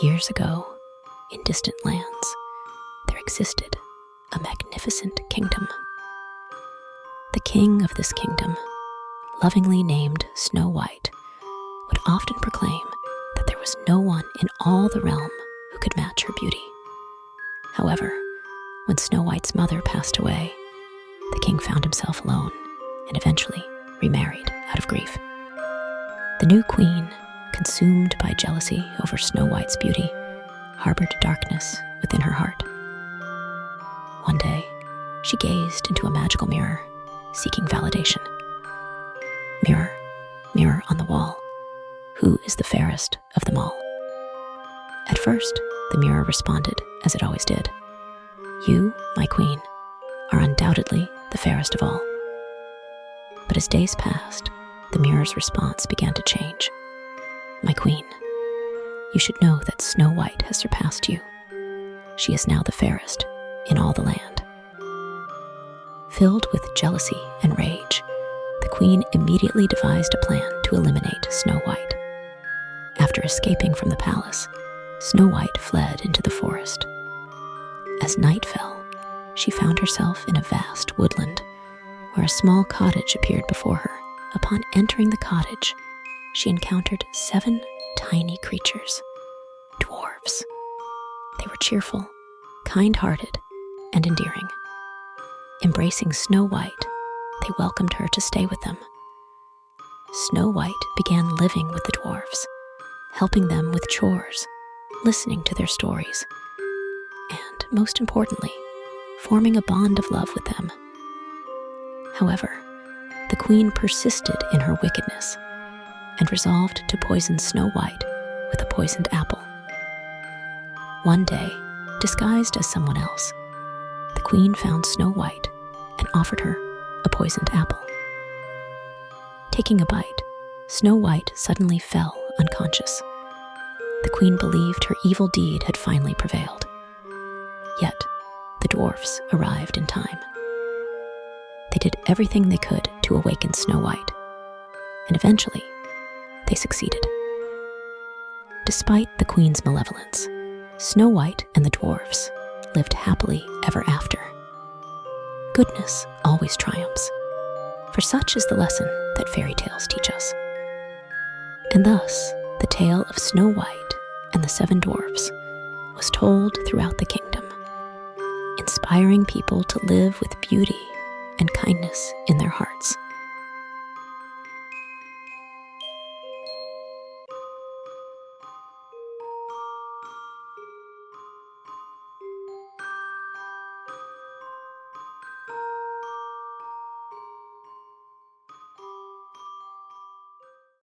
Years ago, in distant lands, there existed a magnificent kingdom. The king of this kingdom, lovingly named Snow White, would often proclaim that there was no one in all the realm who could match her beauty. However, when Snow White's mother passed away, the king found himself alone and eventually remarried out of grief. The new queen, consumed by jealousy over Snow White's beauty, harbored darkness within her heart. One day, she gazed into a magical mirror, seeking validation. Mirror, mirror on the wall, who is the fairest of them all? At first, the mirror responded as it always did. You, my queen, are undoubtedly the fairest of all. But as days passed, the mirror's response began to change. My queen, you should know that Snow White has surpassed you. She is now the fairest in all the land. Filled with jealousy and rage, the queen immediately devised a plan to eliminate Snow White. After escaping from the palace, Snow White fled into the forest. As night fell, she found herself in a vast woodland, where a small cottage appeared before her. Upon entering the cottage, she encountered 7 tiny creatures, dwarfs. They were cheerful, kind-hearted, and endearing. Embracing Snow White, they welcomed her to stay with them. Snow White began living with the dwarfs, helping them with chores, listening to their stories, and, most importantly, forming a bond of love with them. However, the queen persisted in her wickedness and resolved to poison Snow White with a poisoned apple. One day, disguised as someone else, the queen found Snow White and offered her a poisoned apple. Taking a bite, Snow White suddenly fell unconscious. The queen believed her evil deed had finally prevailed. Yet, the dwarfs arrived in time. They did everything they could to awaken Snow White, and eventually, they succeeded. Despite the queen's malevolence, Snow White and the dwarfs lived happily ever after. Goodness always triumphs, for such is the lesson that fairy tales teach us. And thus, the tale of Snow White and the 7 dwarfs was told throughout the kingdom, inspiring people to live with beauty and kindness in their hearts.